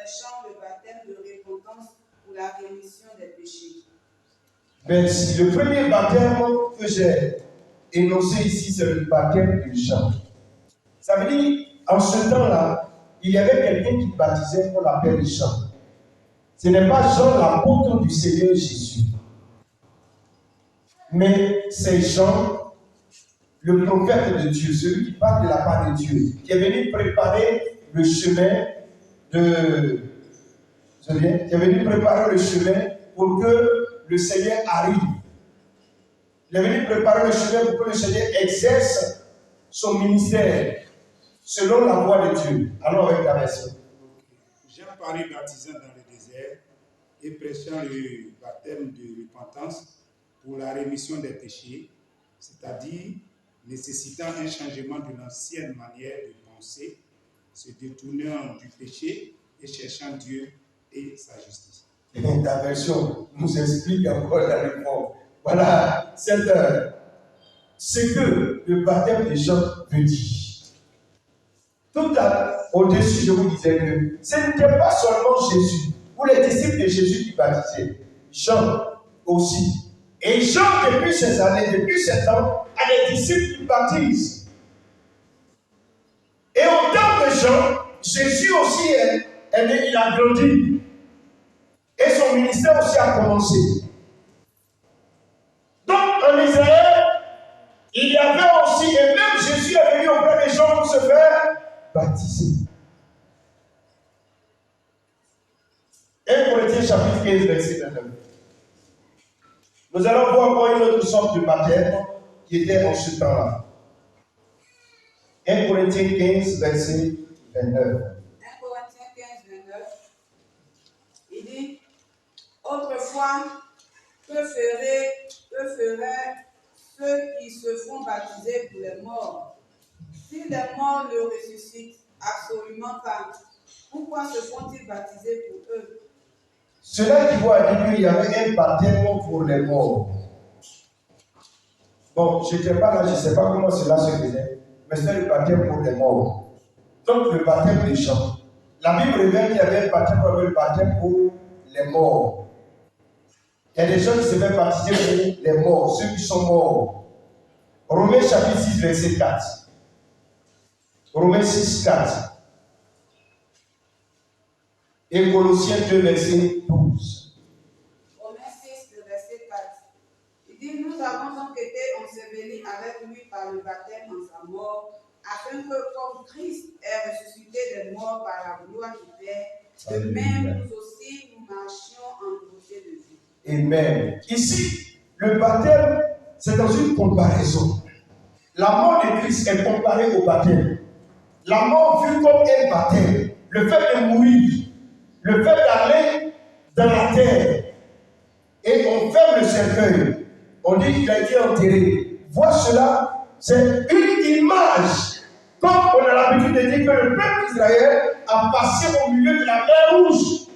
prêchant le baptême de repentance pour la rémission des péchés. Merci. Le premier baptême que j'ai énoncé ici, c'est le baptême de Jean. Ça veut dire, en ce temps-là, il y avait quelqu'un qui baptisait qu'on l'appelle Jean. Ce n'est pas Jean l'apôtre du Seigneur Jésus, mais c'est Jean, le prophète de Dieu, celui qui parle de la part de Dieu, qui est venu préparer le chemin pour que le Seigneur arrive. Il est venu préparer le chemin pour que le Seigneur exerce son ministère selon la voie de Dieu. Allons avec la version. Jean parut baptisant dans le désert et prêchant le baptême de repentance pour la rémission des péchés, c'est-à-dire nécessitant un changement de l'ancienne manière de penser, se détournant du péché et cherchant Dieu et sa justice. Et donc ta version nous explique encore la réforme. Voilà, ce que le baptême de Jean veut dire. Tout au-dessus, je vous disais que ce n'était pas seulement Jésus ou les disciples de Jésus qui baptisaient, Jean aussi. Et Jean, depuis ces années, depuis ces temps, a des disciples qui baptisent. Et au temps de Jean, Jésus aussi il a grandi. Et son ministère aussi a commencé. Donc en Israël, il y avait aussi, et même Jésus est venu auprès des gens pour se faire baptiser. 1 Corinthiens chapitre 15, verset 29. Nous allons voir encore une autre sorte de baptême qui était en ce temps-là. 1 Corinthiens 15, verset 29. 1 Corinthiens 15, 29. Il dit, autrefois, que feraient ceux qui se font baptiser pour les morts? Si les morts ne ressuscitent absolument pas, pourquoi se font-ils baptiser pour eux? Cela qui voit dire qu'il y avait un baptême pour les morts. Bon, je n'étais pas là, je ne sais pas comment cela se faisait, mais c'était le baptême pour les morts. Donc le baptême des gens. La Bible révèle qu'il y avait un baptême pour les morts. Il y a des gens qui se font baptiser pour les morts, ceux qui sont morts. Romains chapitre 6, verset 4. Romains 6, 4. Et Colossiens 2, verset 12. Romains 6, verset 4. Il dit, nous avons donc été ensevelis avec lui par le baptême en sa mort, afin que, comme Christ est ressuscité des morts par la gloire du Père, de même nous aussi nous marchions en nouveauté de vie. Amen. Ici, le baptême, c'est dans une comparaison. La mort de Christ est comparée au baptême. La mort vue comme un baptême, le fait de mourir, le fait d'aller dans la terre, et on ferme le cercueil, on dit qu'il a été enterré. Voir cela, c'est une image. Comme on a l'habitude de dire que le peuple d'Israël a passé au milieu de la mer Rouge.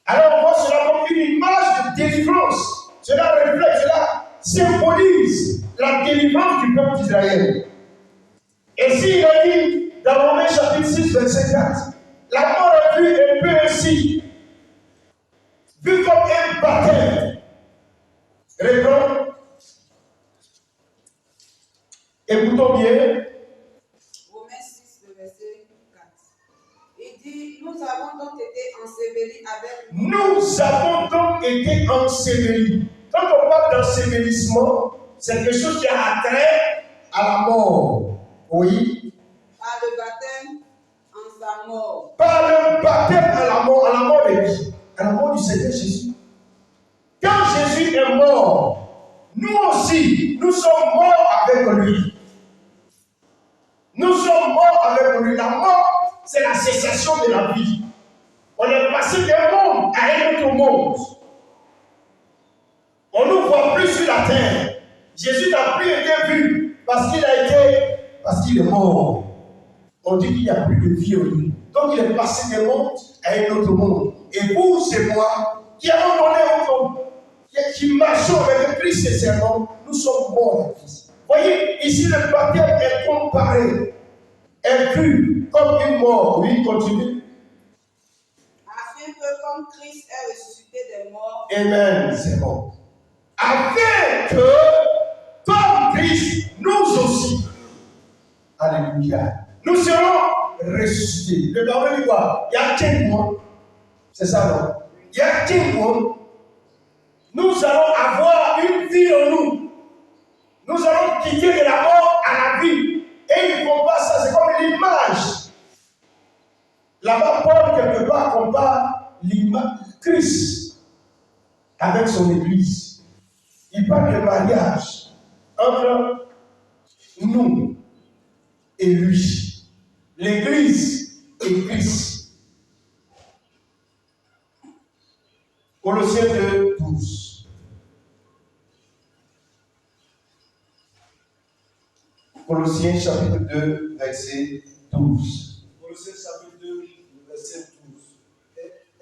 Alors on voit cela comme une image de délivrance. Cela reflète, cela symbolise la délivrance du peuple d'Israël. Et s'il a dit dans Romains chapitre 6, verset 4, la mort est vue un peu ainsi, vue comme un baptême. Reprends. Écoutons bien. Romains 6, verset 4. Il dit, nous avons donc été ensevelis avec lui. Nous avons donc été ensevelis. Quand on parle d'ensevelissement, c'est quelque chose qui a trait à la mort. Oui. Par le baptême en sa mort. Par le baptême à la mort de qui? À la mort du Seigneur Jésus. Quand Jésus est mort, nous aussi, nous sommes morts avec lui. Nous sommes morts avec lui. La mort, c'est la cessation de la vie. On est passé d'un monde à un autre monde. On ne nous voit plus sur la terre. Jésus n'a plus été vu parce qu'il est mort. On dit qu'il n'y a plus de vie en lui. Donc il est passé d'un monde à un autre monde. Et vous et moi, qui avons donné au monde, qui marchons avec Christ et ses morts, nous sommes morts avec Christ. Voyez, ici le baptême est comparé, est vu comme une mort. Oui, continue. afin que comme Christ est ressuscité des morts, Amen, c'est bon. Afin que, comme Christ, nous aussi, alléluia, nous serons ressuscités. Le Bible dit quoi? Il y a quel mot? C'est ça, non? Il y a quel mot? Nous allons avoir une vie en nous. Nous allons quitter de la mort à la vie. Et il compare ça, c'est comme l'image. Là-bas, Paul, quelque part, compare l'image Christ avec son Église. Il parle de mariage entre nous et lui. L'Église et Christ. Colossiens 2, 12. Colossiens chapitre 2, verset 12. Colossiens chapitre 2, verset 12.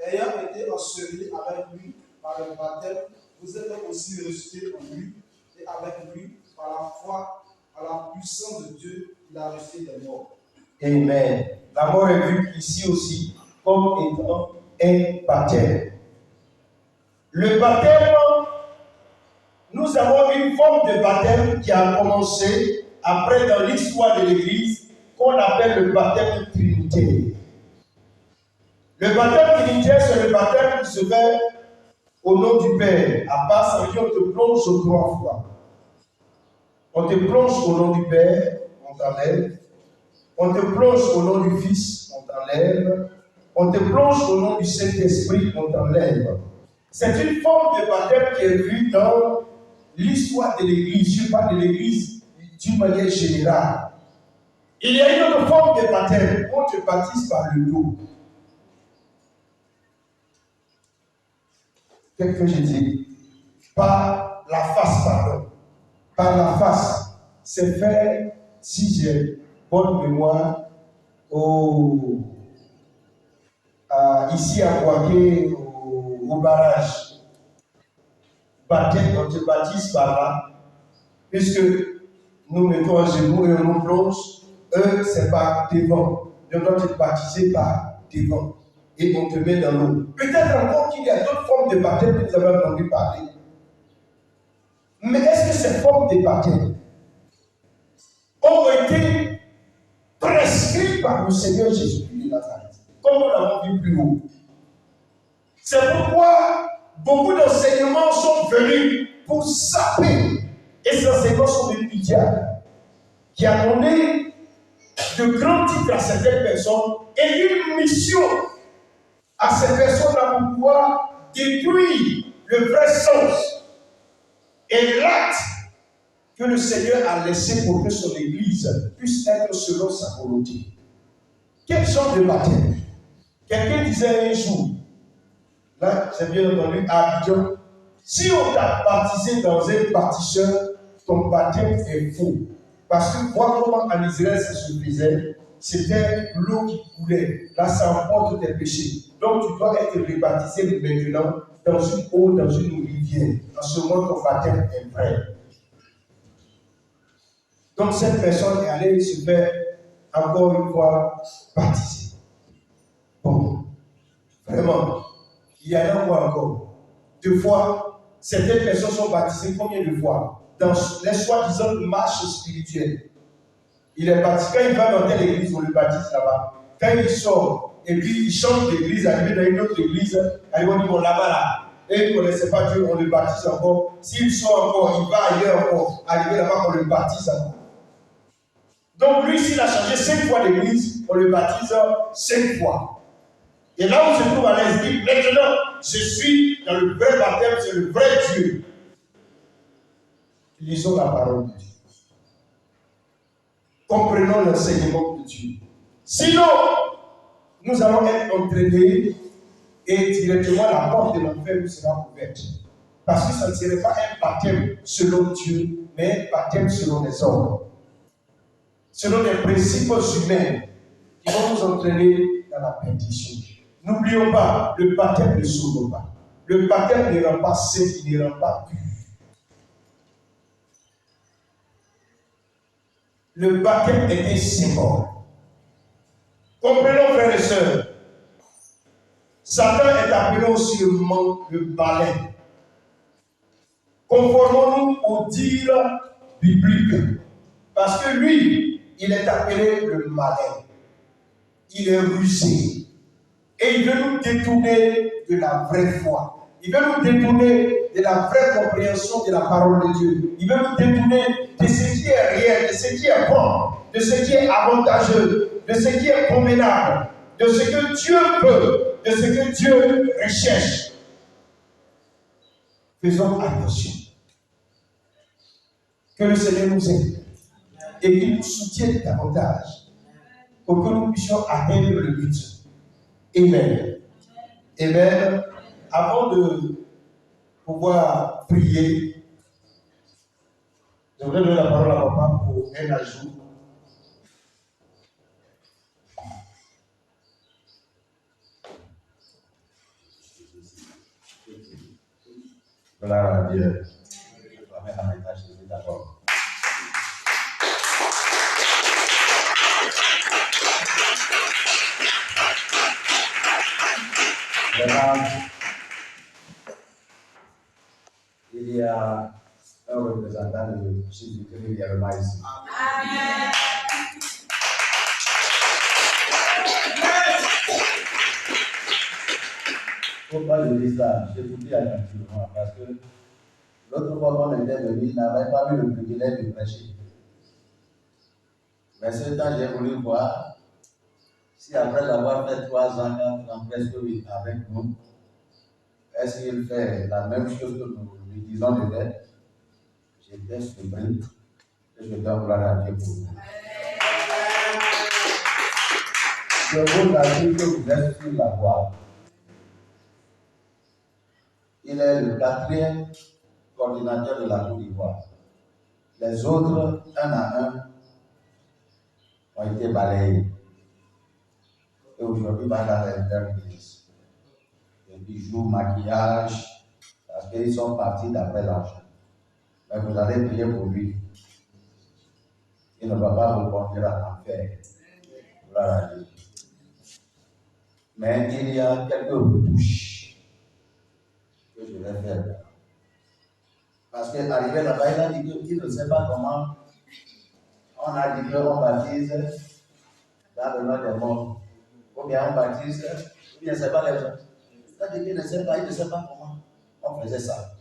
Ayant été ensevelis avec lui par le baptême, vous êtes aussi ressuscités en lui, et avec lui, par la foi, à la puissance de Dieu, il a ressuscité des morts. Amen. La mort est vue ici aussi comme étant un baptême. Le baptême, nous avons une forme de baptême qui a commencé après dans l'histoire de l'Église, qu'on appelle le baptême trinitaire. Le baptême trinitaire, c'est le baptême qui se fait au nom du Père. À part ça veut dire on te plonge 3 fois. On te plonge au nom du Père, on t'enlève. On te plonge au nom du Fils, on t'enlève. On te plonge au nom du Saint-Esprit, on t'enlève. C'est une forme de baptême qui est vue dans l'histoire de l'Église. Je parle de l'Église d'une manière générale. Il y a une autre forme de baptême. On te baptise par le dos. Qu'est-ce que j'ai dit? Par la face, pardon. Par la face. C'est fait, si j'ai bonne mémoire, ici à Boaké, au barrage. Baptême, on te baptise par là. Puisque nous mettons un genou et on nous plonge, eux, c'est par devant. Donc, on te baptiser par devant. Et on te met dans l'eau. Peut-être encore qu'il y a d'autres formes de baptême que vous avez entendu parler. Mais est-ce que ces formes de baptême ont été prescrites par le Seigneur Jésus-Christ de Nazareth, comme nous l'avons vu plus haut? C'est pourquoi beaucoup d'enseignements sont venus pour saper. Et ces enseignements sont venus du diable, qui a donné de grands titres à certaines personnes et une mission à ces personnes-là pour pouvoir détruire le vrai sens et l'acte que le Seigneur a laissé pour que son Église puisse être selon sa volonté. Quel genre de baptême? Quelqu'un disait un jour, là j'ai bien entendu, à Abidjan, si on t'a baptisé dans un baptisseur, ton baptême est faux. Parce que vois comment en Israël ça se faisait, c'était l'eau qui coulait. Là, ça emporte tes péchés. Donc, tu dois être rebaptisé maintenant dans une eau, dans une rivière. En ce moment, ton baptême est vrai. Donc, cette personne est allée se faire encore une fois baptiser. Bon, vraiment, il y en a encore. 2 fois, certaines personnes sont baptisées combien de fois? Dans les soi-disant marches spirituelles. Il est baptisé. Quand il va dans telle église, on le baptise là-bas. Quand il sort, et puis il change d'église, arrivé dans une autre église, on dit bon là-bas là. Et il ne connaissait pas Dieu, on le baptise encore. S'il sort encore, il va ailleurs encore. Arrivé là-bas, on le baptise encore. Donc lui, s'il a changé 5 fois d'église, on le baptise 5 fois. Et là où se trouve à l'aise, il dit maintenant, je suis dans le vrai baptême, c'est le vrai Dieu. Lisons la parole de Dieu. Comprenons l'enseignement de Dieu. Sinon, nous allons être entraînés et directement la porte de l'enfer nous sera ouverte. Parce que ça ne serait pas un baptême selon Dieu, mais un baptême selon les hommes. Selon les principes humains qui vont nous entraîner dans la perdition. N'oublions pas, le baptême ne sauve pas. Le baptême ne rend pas saint, il ne rend pas pur. Le baptême est un symbole. Comprenons, frères et sœurs. Satan est appelé aussi le malin. Conformons-nous au dire biblique. Parce que lui, il est appelé le malin. Il est rusé. Et il veut nous détourner de la vraie foi. Il veut nous détourner de la vraie compréhension de la parole de Dieu. Il veut nous détourner de ce qui est réel, de ce qui est bon, de ce qui est avantageux, de ce qui est convenable, de ce que Dieu veut, de ce que Dieu recherche. Faisons attention. Que le Seigneur nous aide et qu'il nous soutienne davantage pour que nous puissions atteindre le but. Amen. Amen. Avant de pouvoir prier, je voudrais donner la parole à papa pour un ajout. Gloire à Dieu. D'abord. Maintenant, il y a un représentant de Jésus-Christ également ici. Amen. Pourquoi je dis ça? Je vous dis attentivement parce que l'autre fois quand on était venu, il n'avait pas eu le privilège de prêcher. Mais ce temps, j'ai voulu voir si après avoir fait 3 ans, 4 ans, presque 8 avec nous, est-ce qu'il fait la même chose que nous lui disons de faire? J'étais surpris et je dois gloire à Dieu pour vous. Je vous assure que vous êtes sur la voie. Il est le 4e coordinateur de la Côte d'Ivoire. Les autres, un à un, ont été balayés. Et aujourd'hui, va dans l'église. Les bijoux, maquillage, parce qu'ils sont partis d'après l'argent. Mais vous allez prier pour lui. Il ne va pas vous conduire à l'enfer. Gloire à Dieu. Mais il y a quelques retouches que je vais faire. Parce qu'arrivé là-bas, il a dit qu'il ne sait pas comment on a dit qu'on baptise dans le nom des morts. Ou bien on baptise, ou bien c'est pas les gens. Il a dit qu'il ne sait pas, il ne sait pas comment on faisait ça.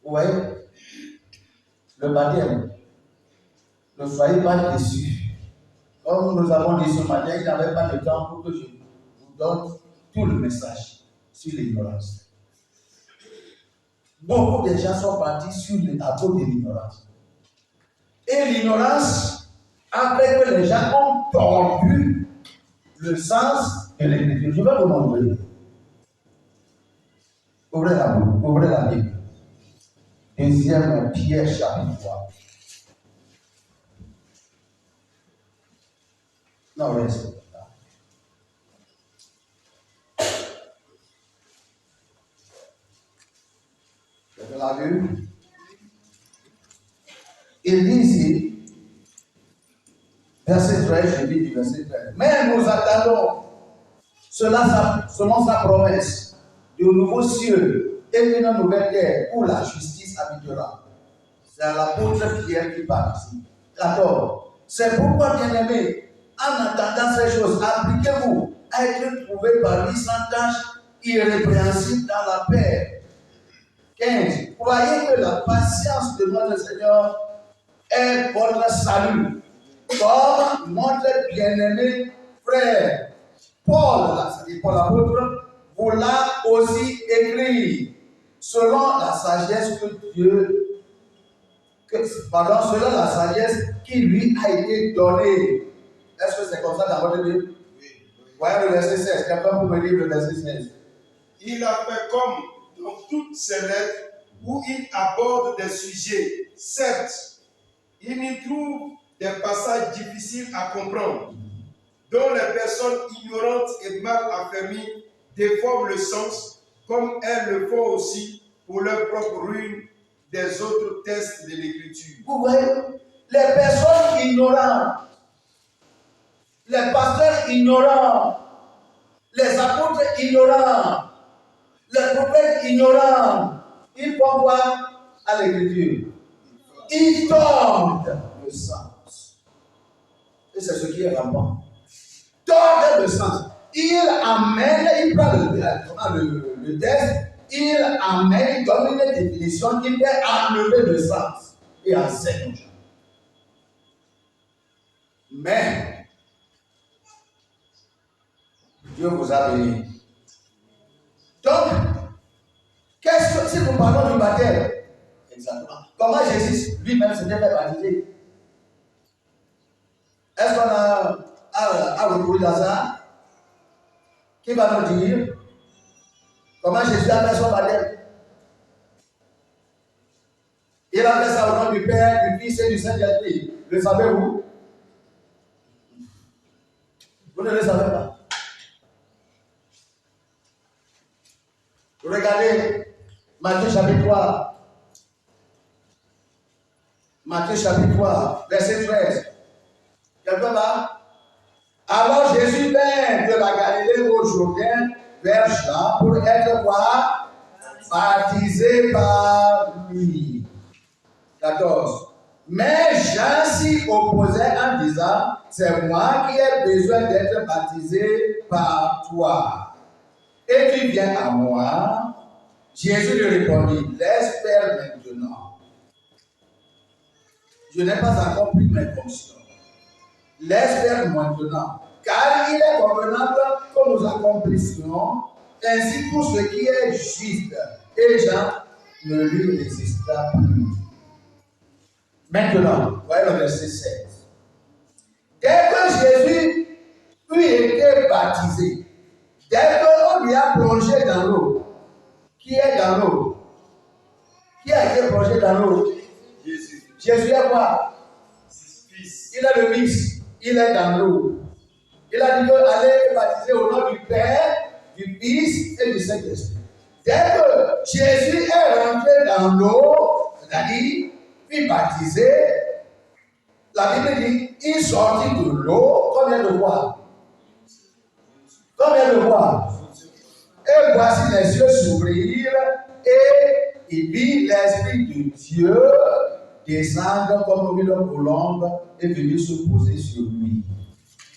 Vous voyez, le baptême, ne soyez pas déçus. Comme nous avons dit ce matin, il n'avait pas de temps pour que je vous donne tout le message sur l'ignorance. Beaucoup de gens sont partis sur à cause de l'ignorance. Et l'ignorance a fait que les gens ont tordu le sens de l'écriture. Je vais vous montrer. Ouvrez la Bible. 2 Pierre chapitre 3. Non, reste là. Vous l'avez vu? Il dit ici, verset 13, je dis du verset 13. Mais nous attendons cela selon sa promesse de nouveaux cieux et d'une nouvelle terre où la justice habitera. C'est l'apôtre Pierre qui parle ici. 14. C'est pourquoi, bien-aimés, en attendant ces choses, appliquez-vous à être trouvés par lui sans tâche, irrépréhensible dans la paix. 15. Croyez que la patience de notre Seigneur est votre salut. Comme notre bien-aimé frère Paul, c'est-à-dire Paul l'apôtre, vous l'a aussi écrit, selon la sagesse selon la sagesse qui lui a été donnée. Est-ce que c'est comme ça dans votre Bible? Oui. Voyez le verset 16. Quelqu'un peut me lire le verset 16. Il a fait comme dans toutes ses lettres où il aborde des sujets. Certes, il y trouve des passages difficiles à comprendre, dont les personnes ignorantes et mal affermies déforment le sens, comme elles le font aussi pour leur propre ruine des autres textes de l'Écriture. Vous voyez, les personnes ignorantes, les pasteurs ignorants, les apôtres ignorants. Les prophètes ignorants, ils font quoi à l'écriture? Ils tordent le sens. Et c'est ce qui est rampant. Tordent le sens. Il amène, il prend le texte, il amène, il donne une définition qui fait enlever le sens et enseigne aux gens. Mais Dieu vous a béni. Donc, qu'est-ce que si nous parlons du baptême? Exactement. Comment Jésus lui-même s'était fait baptiser? Est-ce qu'on a recouru dans ça? Qui va nous dire comment Jésus a fait son baptême? Il a fait ça au nom du Père, du Fils et du Saint-Esprit. Le savez-vous? Vous ne le savez pas. Regardez Matthieu chapitre 3. Matthieu chapitre 3, verset 13. Quelqu'un là? Alors Jésus vint de la Galilée au Jourdain vers Jean pour être quoi? Baptisé par lui. 14. Mais Jean s'y opposait en disant, c'est moi qui ai besoin d'être baptisé par toi. Et tu viens à moi? Jésus lui répondit, laisse faire maintenant. Je n'ai pas encore pris mes fonctions. Laisse faire maintenant. Car il est convenable que nous accomplissions ainsi tout ce qui est juste. Et Jean ne lui résista plus. Maintenant, voyez le verset 7. Dès que Jésus eut été baptisé, dès qu'on lui a plongé dans l'eau, qui est dans l'eau? Qui a été plongé dans l'eau? Jésus. Jésus est quoi? Il est le Fils. Il est dans l'eau. Il a dit allez baptiser au nom du Père, du Fils et du Saint-Esprit. Dès que Jésus est rentré dans l'eau, c'est-à-dire, puis baptisé, la Bible dit, il sortit de l'eau, combien de fois? Combien de fois? Et voici les yeux s'ouvrirent, et il vit l'Esprit de Dieu descendre comme une colombe et venir se poser sur lui.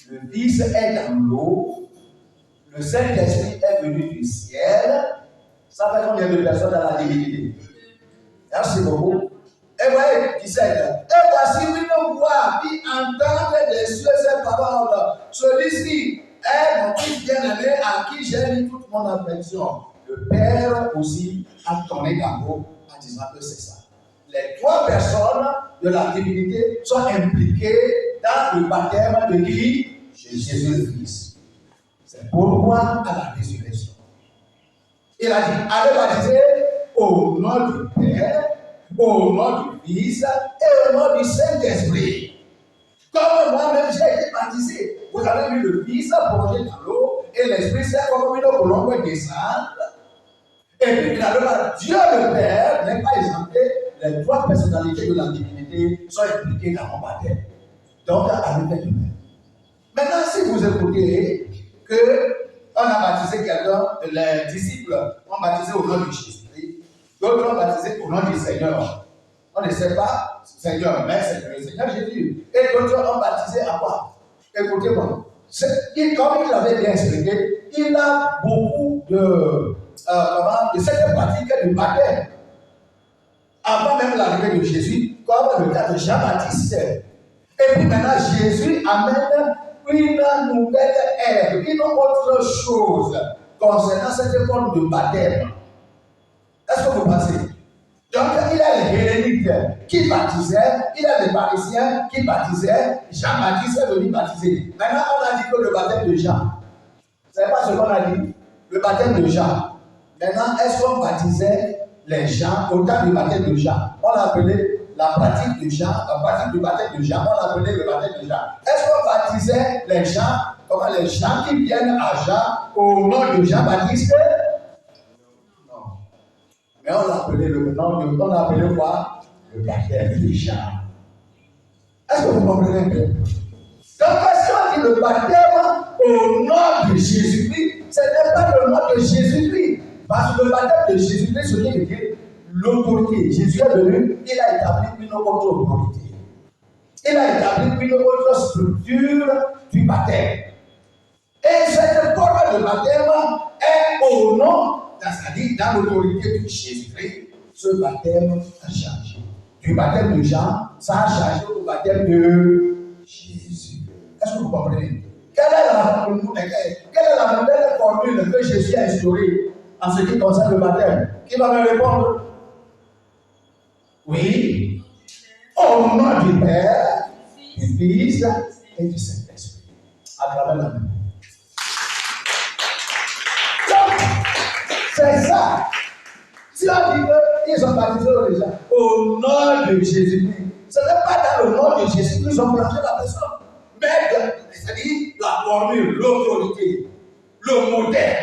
Le Fils est dans l'eau, le Saint-Esprit est venu du ciel. Ça fait combien de personnes dans la divinité? Merci beaucoup. Et voyez, 17. Et voici une voix qui entend des cieux ces paroles. Celui-ci est mon fils bien-aimé à qui j'ai mis toute mon affection. Le Père aussi a tourné dans l'eau en disant que c'est ça. Les trois personnes de la divinité sont impliquées dans le baptême de qui? Jésus le Fils. C'est pourquoi à la résurrection. Il a dit, allez baptiser au nom du Père, au nom du Fils et au nom du Saint-Esprit. Comme moi-même j'ai été baptisé. Vous avez vu le Fils plongé dans l'eau et l'Esprit c'est comme une colombe descendre. Et puis finalement, Dieu le Père n'est pas exempté. Les trois personnalités de la divinité sont impliquées dans mon baptême. Donc, à l'effet de même. Maintenant, si vous écoutez qu'on a baptisé quelqu'un, les disciples ont baptisé au nom du Jésus, d'autres ont baptisé au nom du Seigneur. On ne sait pas Seigneur, mais c'est le Seigneur Jésus. Et d'autres ont baptisé à quoi? Écoutez-moi. Comme il l'avait bien expliqué, il a beaucoup de cette pratique de baptême. Avant même l'arrivée de Jésus, comme le cas de Jean-Baptiste. Et puis maintenant, Jésus amène une nouvelle ère, une autre chose concernant cette forme de baptême. Est-ce que vous pensez? Donc, il y a les Hélénites qui baptisaient, il y a les Parisiens qui baptisaient, Jean-Baptiste est venu baptiser. Maintenant, on a dit que le baptême de Jean, c'est pas ce qu'on a dit, le baptême de Jean. Maintenant, est-ce qu'on baptisait les gens au temps du baptême de Jean? On l'appelait la pratique de Jean, la pratique du baptême de Jean, on l'appelait le baptême de Jean. Est-ce qu'on baptisait les gens, comme les gens qui viennent à Jean au nom de Jean-Baptiste? Non. Mais on l'appelait le nom de, on l'appelait quoi? Le baptême de Jean. Est-ce que vous comprenez un peu? Donc, si on dit le baptême au nom de Jésus-Christ. Ce n'est pas le nom de Jésus-Christ. Parce que le baptême de Jésus-Christ, ce qui veut dire l'autorité. Jésus est venu, il a établi une autre autorité. Il a établi une autre structure du baptême. Et cette forme de baptême est au nom, c'est-à-dire dans l'autorité de Jésus-Christ. Ce baptême a changé. Du baptême de Jean, ça a changé au baptême de Jésus. Est-ce que vous comprenez? Quelle est la nouvelle formule que Jésus a instaurée en ce qui concerne le baptême? Qui va me répondre? Oui. Au nom du Père, du Fils et du Saint-Esprit. À travers la Bible. Donc, c'est ça. Si on dit qu'ils ont baptisé les gens au nom de Jésus-Christ, ce n'est pas dans le nom de Jésus qu'ils ont plongé la personne. Mais c'est-à-dire la formule, l'autorité, le modèle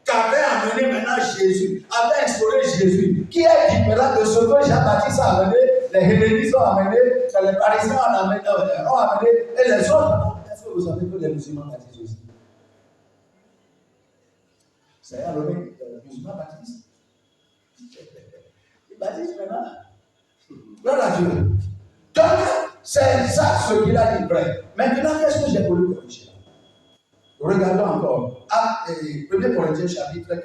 qu'avait amené maintenant Jésus, avait instauré Jésus, qui est différent de ce que Jean-Baptiste a amené, les Hellénistes ont amené, les Parisiens ont amené, et les autres. Est-ce que vous savez que les musulmans baptisent aussi? C'est un musulman baptiste. Il baptise maintenant. Gloire à Dieu. Donc, c'est ça ce qu'il a dit vrai. Maintenant, qu'est-ce que j'ai voulu corriger? Regardons encore. 1 Corinthiens chapitre 15.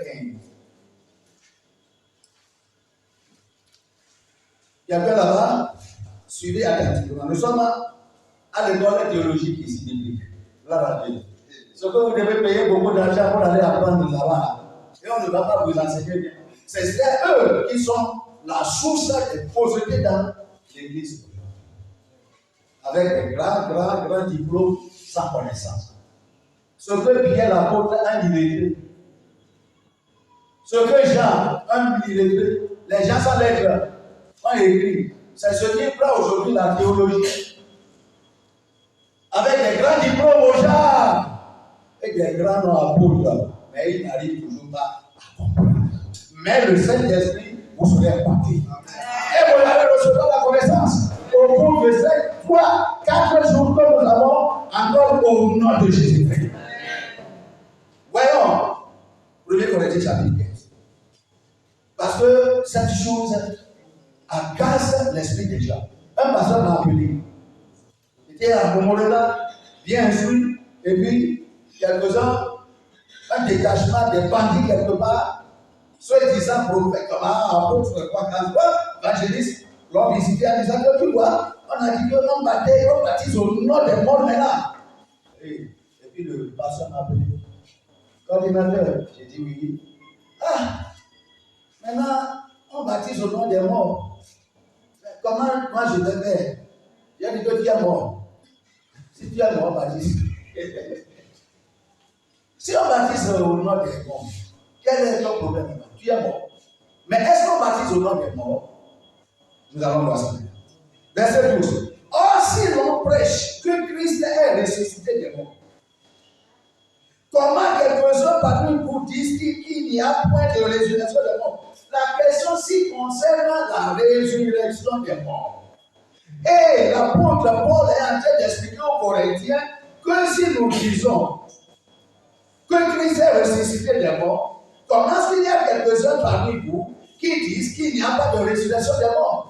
Il y a que là-bas, suivez attentivement. Nous sommes à l'école théologique ici, biblique. Gloire à Dieu. Ce que vous devez payer beaucoup d'argent pour aller apprendre là-bas. Et on ne va pas vous enseigner bien. C'est eux qui sont la source des faussetés dans l'église. Avec des grands diplômes sans connaissance. Ce que Pierre l'apôtre a illettré. Ce que Jean, un illettré, les gens sans lettres ont écrit. C'est ce qui prend aujourd'hui la théologie. Avec des grands diplômes aux gens et des grands noms apôtres. Mais ils n'arrivent toujours pas à comprendre. Mais le Saint-Esprit vous serez impacté. Et vous allez recevoir la connaissance. Au cours de ces 3-4 jours que nous avons encore au nom de Jésus-Christ. Voyons, 1 Corinthiens chapitre 15. Parce que cette chose agace l'esprit des gens. Un pasteur m'a appelé. Il était à Momorela, bien instruit, et puis, quelques-uns, un détachement des bandits quelque part, soit disant prophète, comme apôtre, évangéliste, l'ont visité en disant que tu vois, on a dit qu'on baptise au nom des morts maintenant. Et puis le pasteur m'a appelé. Coordinateur, j'ai dit oui. Ah, maintenant, on baptise au nom des morts. Mais comment moi je vais faire? J'ai dit que tu es mort. Si tu es mort, baptise. Si on baptise au nom des morts, quel est ton problème? Tu es mort. Mais est-ce qu'on baptise au nom des morts? Nous allons voir ça. Verset 12. Or, si l'on prêche que Christ est ressuscité des morts, comment quelques-uns parmi vous disent qu'il n'y a point de résurrection des morts? La question s'y concerne la résurrection des morts. Et l'apôtre Paul est en train d'expliquer aux Corinthiens que si nous disons que Christ est ressuscité des morts, comment est-ce qu'il y a quelques-uns parmi vous qui disent qu'il n'y a pas de résurrection des morts?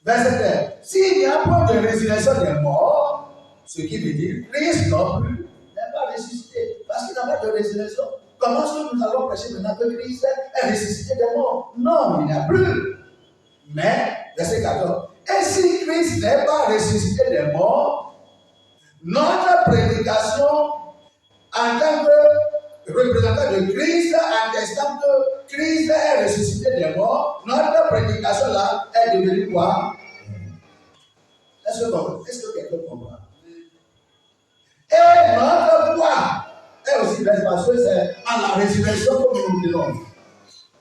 Verset 13. S'il n'y a pas de résurrection des morts, ce qui veut dire Christ non plus n'est pas ressuscité, parce qu'il n'y a pas de résurrection. Comment est-ce que nous allons prêcher maintenant que Christ est ressuscité des morts? Non, il n'y a plus. Mais, verset 14. Et si Christ n'est pas ressuscité des morts, notre prédication en tant que représentant de Christ, attestant que Christ est ressuscité des morts, notre prédication là est devenue quoi? Est-ce que quelqu'un comprend? Et notre foi est aussi parce que c'est à la résurrection que nous nous disons.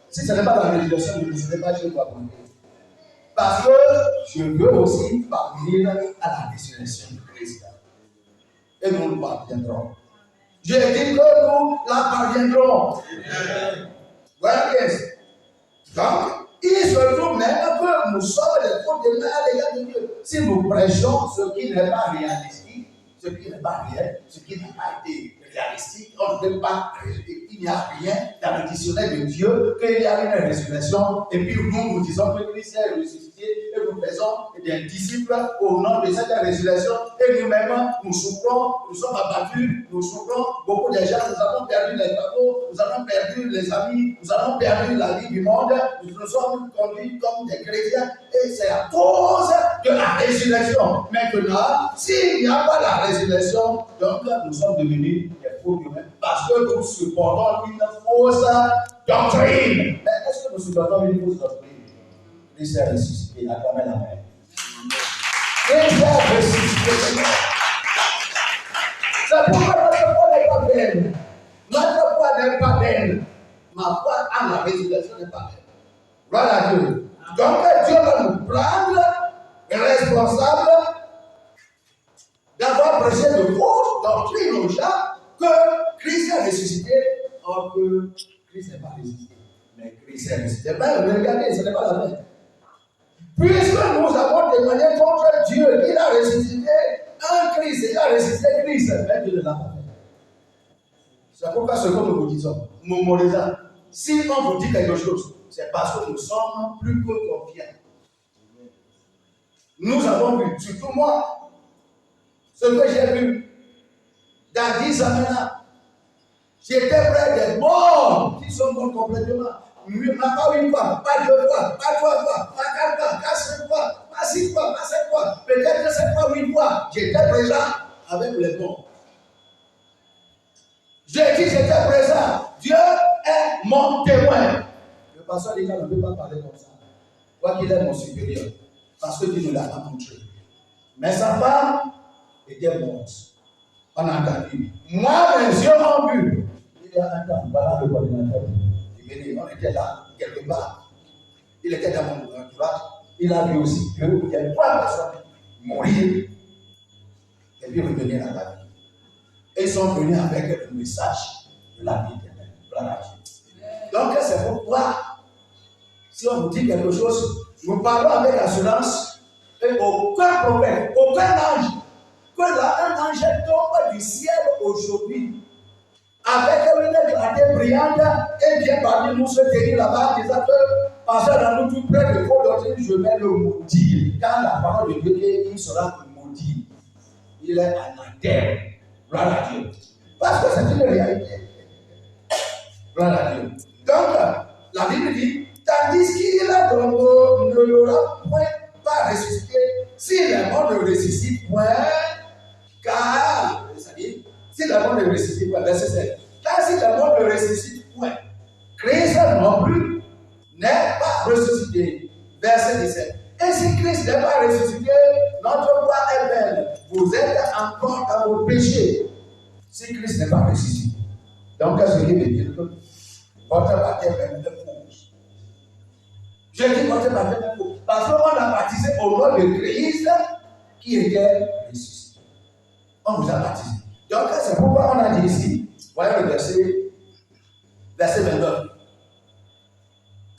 Si ce n'est pas la résurrection, je ne sais pas chez quoi prendre. Parce que je veux aussi parvenir à la résurrection de Christ. Et nous nous parviendrons. Je dis que nous la parviendrons. Voilà qu'est-ce. Donc, il se trouve même que nous sommes les fautes de l'égard de Dieu. Si nous prêchons ce qui n'est pas réalistique, ce qui n'est pas réel, ce qui n'a pas été réalistique. On ne peut pas, il n'y a rien dans le dictionnaire de Dieu, qu'il y a une résurrection, et puis nous disons que Christ est ressuscité, et nous faisons des disciples au nom de cette résurrection, et nous-mêmes, nous souffrons, nous sommes abattus, nous souffrons, beaucoup de gens, nous avons perdu les travaux, nous avons perdu les amis, nous avons perdu la vie du monde, nous nous sommes conduits comme des chrétiens, et c'est à cause de la résurrection. Maintenant, s'il n'y a pas la résurrection, donc nous sommes devenus des faux humains parce que nous supportons une fausse doctrine. Mais est-ce que nous supportons une fausse doctrine? Christ est ressuscité, acclamez la main. Christ est ressuscité. C'est pourquoi notre foi n'est pas belle. Notre foi n'est pas belle. Ma foi à la résurrection n'est pas belle. Voilà Dieu. Donc Dieu va nous prendre responsable d'avoir prêché de fausses doctrines aux gens que Christ est ressuscité, or que Christ n'est pas ressuscité. Mais Christ est ressuscité. Mais regardez, ce n'est pas la même. Puisque nous avons témoigné contre Dieu, il a ressuscité un Christ, il a ressuscité Christ, mais Dieu ne l'a pas fait. C'est pourquoi ce que nous vous disons, mémorisant, si on vous dit quelque chose, c'est parce que nous sommes plus que confiants. Nous avons vu, surtout moi, ce que j'ai vu dans 10 ans maintenant, j'étais près des morts qui sont morts complètement. Pas une fois, pas 2 fois, pas 3 fois, pas 4 fois, pas 5 fois, pas 6 fois, pas 7 fois, peut-être 7 fois, 8 fois. J'étais présent avec les morts. J'ai dit j'étais présent. Dieu est mon témoin. Le pasteur dit qu'on ne peut pas parler comme ça. Quoi qu'il est mon supérieur. Parce que Dieu ne l'a pas montré. Mais sa femme était morte. On a entendu. Moi, mes yeux ont vu. Il y a un temps, voilà le coordinateur. On était là, quelque part. Il était dans mon entourage. Il a vu aussi qu'il y a 3 personnes mourir et puis revenir à la vie. Et ils sont venus avec le message de la vie éternelle. Donc, c'est pourquoi, si on vous dit quelque chose, nous parlons avec assurance, et aucun prophète, aucun ange, que là, un ange tombe du ciel aujourd'hui, avec une clarté brillante, et vient parmi nous se tenir là-bas, disant que, passant dans nous tout près de faux doctrines, je vais le maudire. Quand la parole de Dieu dit, il sera maudit. Il est anathème. Gloire à Dieu. Parce que c'est une réalité. Gloire à Dieu. Donc, la Bible dit, tandis qu'il est dans l'eau, ne l'aura point pas ressuscité. Si les morts ne ressuscitent point, car, c'est-à-dire, si les morts ne ressuscitent point, verset 7, car si les morts ne ressuscitent point, Christ non plus n'est pas ressuscité. Verset 17. Et si Christ n'est pas ressuscité, notre foi est belle. Vous êtes encore dans vos péchés. Si Christ n'est pas ressuscité. Donc, qu'est-ce qui veut dire que votre baptême est faux? Je dis votre baptême est faux. Parce qu'on a baptisé au nom de Christ qui était ressuscité. On vous a baptisé. Donc, c'est pourquoi on a dit ici, voyez le verset 29.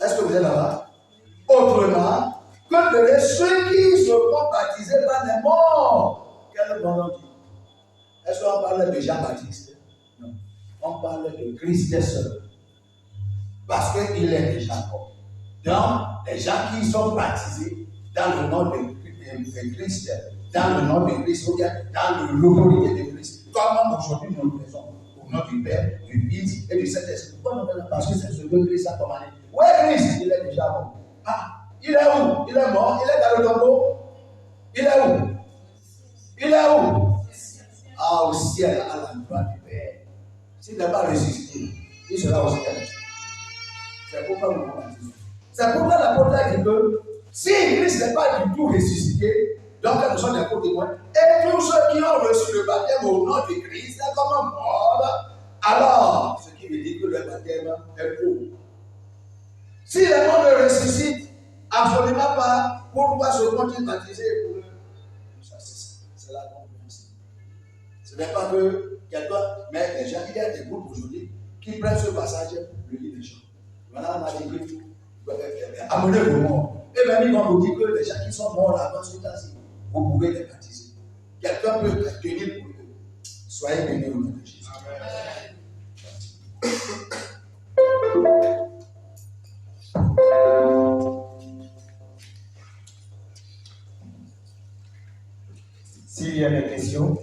Est-ce que vous êtes là-bas? Autrement, que ceux qui se font baptiser par les morts. Quel bon nom dit? Est-ce qu'on parle de Jean-Baptiste? Non. On parle de Christ seul. Parce qu'il est déjà mort. Donc, les gens qui sont baptisés dans le nom de Christ, dans le nom de Christ, ou bien dans l'autorité de Christ, comme aujourd'hui nous le faisons, au nom du Père, du Fils et du Saint-Esprit. Parce que c'est ce que Christ a commandé. Où est Christ? Il est déjà mort. Ah, il est où? Il est mort, il est dans le tombeau. Il est où? Il est où? Ah, au ciel, à l'endroit du Père. S'il n'est pas ressuscité, il sera au ciel. C'est pourquoi nous baptisons. C'est pourquoi l'apôtre a dit que si Christ n'est pas du tout ressuscité, donc nous sommes des témoins, et tous ceux qui ont reçu le baptême au nom de Christ comme mort, alors, ce qui veut dire que le baptême est faux. Si les morts ne ressuscitent, absolument pas, pourquoi se font-ils baptiser pour eux? Ça, c'est la compréhension. Ce n'est pas que quelqu'un, mais déjà, il y a des groupes aujourd'hui qui prennent ce passage pour brûler les gens. Voilà, on a dit que amenez vos morts. Et même ils vont vous dire que les gens qui sont morts avant ce temps-ci, vous pouvez les baptiser. Quelqu'un peut tenir pour eux. Soyez bénis au nom de Jésus. S'il y a des questions,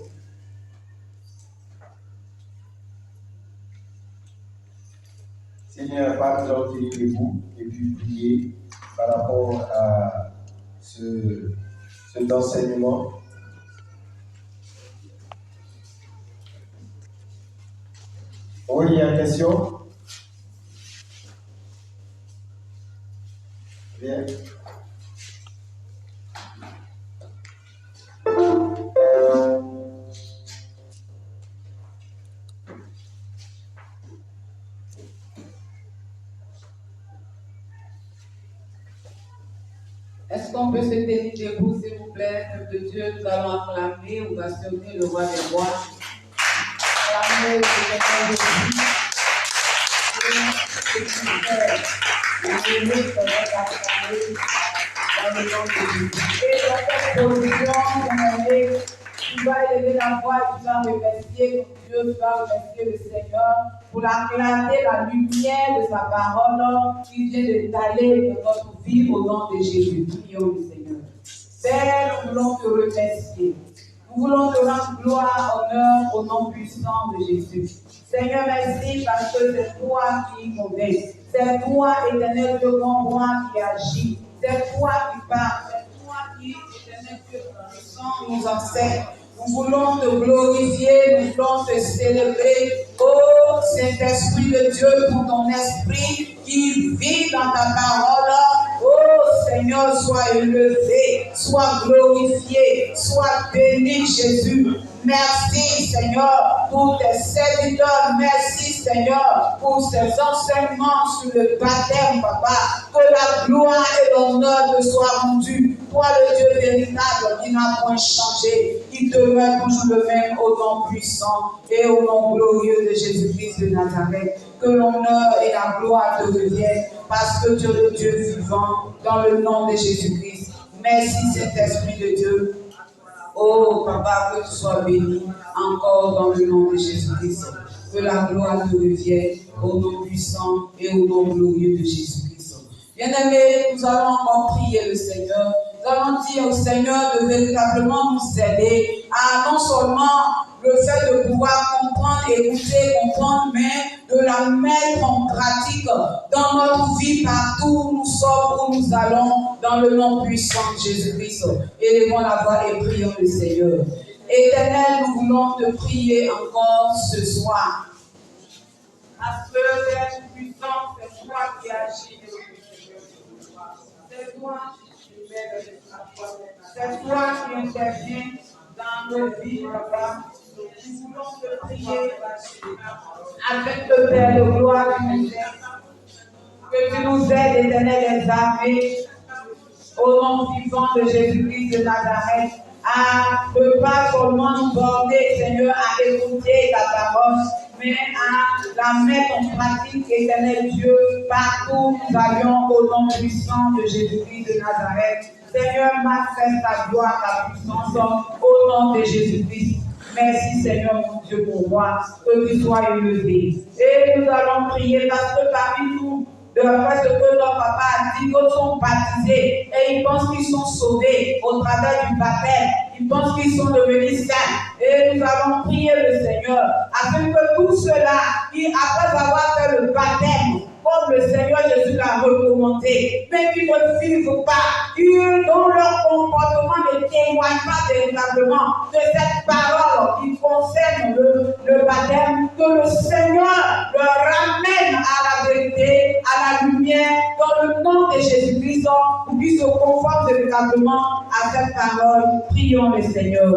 s'il n'y a pas, nous allons tenir debout et puis prier par rapport à cet enseignement. Oui, il y a une question? Bien. Est-ce qu'on peut se tenir debout, s'il vous plaît, peuple de Dieu? Nous allons acclamer ou actionner le roi des rois. Acclamer le Seigneur Jésus. Dans le nom de Jésus. Et dans cette position, mon tu vas élever la voix, tu vas remercier ton Dieu, tu vas remercier le Seigneur pour acclamer la lumière de sa parole qui vient de t'aller dans notre vie au nom de Jésus. Prions le Seigneur. Père, nous voulons te remercier. Nous voulons te rendre gloire, honneur au nom puissant de Jésus. Seigneur, merci parce que c'est toi qui convainc. C'est toi, éternel Dieu, grand roi, qui agit. C'est toi qui parles. C'est toi qui, éternel Dieu, puissant, nous enseigne. Nous voulons te glorifier, nous voulons te célébrer. Oh Saint-Esprit de Dieu, pour ton esprit qui vit dans ta parole. Oh Seigneur, sois élevé, sois glorifié, sois béni Jésus. Merci Seigneur pour tes serviteurs. Merci Seigneur pour ces enseignements sur le baptême, Papa. Que la gloire et l'honneur te soient rendus. Toi le Dieu véritable qui n'a point changé, qui demeure toujours le même au nom puissant et au nom glorieux de Jésus-Christ de Nazareth. Que l'honneur et la gloire te reviennent parce que tu es le Dieu vivant dans le nom de Jésus-Christ. Merci Saint-Esprit de Dieu. Oh Papa, que tu sois béni encore dans le nom de Jésus-Christ. Que la gloire te revienne au nom puissant et au nom glorieux de Jésus-Christ. Bien-aimés, nous allons encore prier le Seigneur. Nous allons dire au Seigneur de véritablement nous aider à non seulement le fait de pouvoir comprendre, écouter, comprendre, mais de la mettre en pratique dans notre vie partout où nous sommes, où nous allons, dans le nom puissant de Jésus-Christ. Élevons la voix et prions le Seigneur. Éternel, nous voulons te prier encore ce soir. Parce que Père puissant, c'est toi qui agis. C'est toi qui interviens dans nos vies, Papa. Nous voulons te prier avec le Père de gloire que tu nous aides, éternel des armées, au nom vivant de Jésus-Christ de Nazareth, à ne pas seulement nous border, Seigneur, à écouter ta parole, mais à la mettre en pratique, éternel Dieu, partout où nous allions, au nom puissant de Jésus-Christ de Nazareth. Seigneur, manifeste ta gloire, ta puissance, au nom de Jésus-Christ. Merci Seigneur mon Dieu pour moi, que tu sois élevé. Et nous allons prier parce que parmi nous, de la ce que leur papa a dit, qu'ils sont baptisés et ils pensent qu'ils sont sauvés au travers du baptême. Ils pensent qu'ils sont devenus saints. Et nous allons prier le Seigneur afin que tout cela, après avoir fait le baptême, comme le Seigneur Jésus l'a recommandé, mais qui ne vivent pas, dont leur comportement ne témoigne pas véritablement de cette parole qui concerne le baptême, que le Seigneur leur ramène à la vérité, à la lumière, dans le nom de Jésus-Christ, pour qu'ils se conforment véritablement à cette parole. Prions le Seigneur.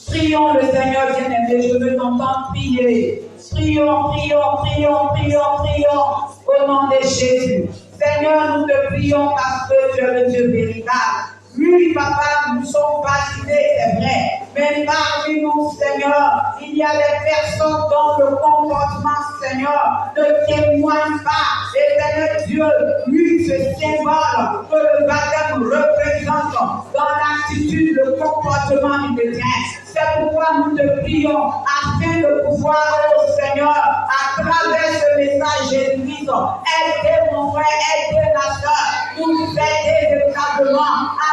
Prions le Seigneur bien-aimé, je veux t'entendre prier. Prions, prions, prions, prions, prions au nom de Jésus. Seigneur, nous te prions parce que tu es le Dieu véritable. Oui, papa, nous sommes baptisés, c'est vrai. Mais parmi nous, Seigneur, il y a des personnes dont le comportement, Seigneur, ne témoigne pas. Et éternel Dieu, lui, ce symbole que le baptême représente dans l'attitude, le comportement du chrétien. C'est pourquoi nous te prions afin de pouvoir, oh Seigneur, à travers ce message Jésus-Christ, aider mon frère, aider ma soeur, nous aider véritablement à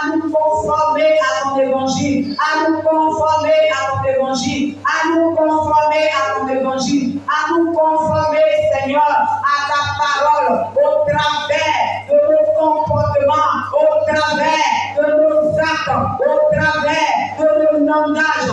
nous conformer à ton évangile, à nous conformer à ton évangile, à nous conformer à ton évangile, à nous conformer, Seigneur, à ta parole, au travers de nos comportements, au travers de nos actes, au travers de nos langages, au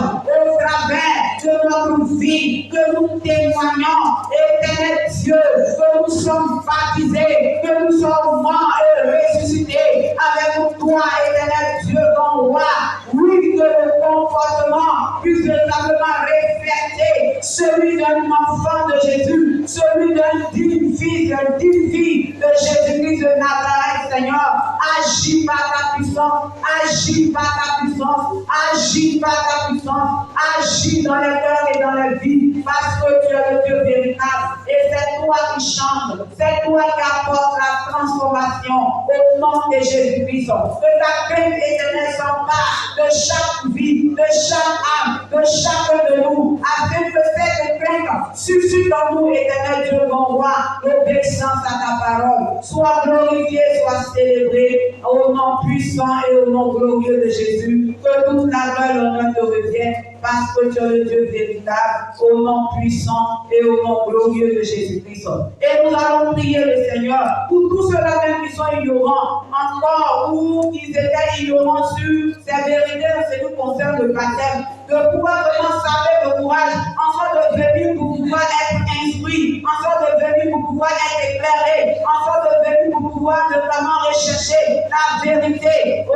travers de notre vie, que nous témoignons, éternel Dieu, que nous sommes baptisés, que nous sommes morts et ressuscités avec toi, éternel Dieu, ton roi. Oui, que le comportement puisse véritablement refléter celui d'un enfant de Jésus, celui d'un digne fils, d'une fille de Jésus-Christ de Nazareth, Seigneur. Agis par ta puissance, agis par ta puissance, agis par ta puissance, agis dans les cœurs et dans les vies, parce que tu es le Dieu véritable. Et c'est toi qui changes, c'est toi qui apportes la transformation au nom de Jésus-Christ. Que ta crainte éternelle s'empare de chaque vie, de chaque âme, de chacun de nous, afin que cette crainte suscite en nous, éternel Dieu, mon roi, l'obéissance à ta parole. Sois glorifié, sois célébré au nom puissant et au nom glorieux de Jésus. Que toute la gloire et l'honneur te revienne, parce que tu es le Dieu véritable, au nom puissant et au nom glorieux de Jésus-Christ. Et nous allons prier le Seigneur pour tous ceux-là même qui sont ignorants, encore, ou qui étaient ignorants sur ces vérités en ce qui concerne le baptême, de pouvoir vraiment savoir le courage, en sorte de venir pour pouvoir être instruit, en sorte de venir pour pouvoir être éclairé, en sorte de venir pour pouvoir notamment rechercher la vérité. Oh,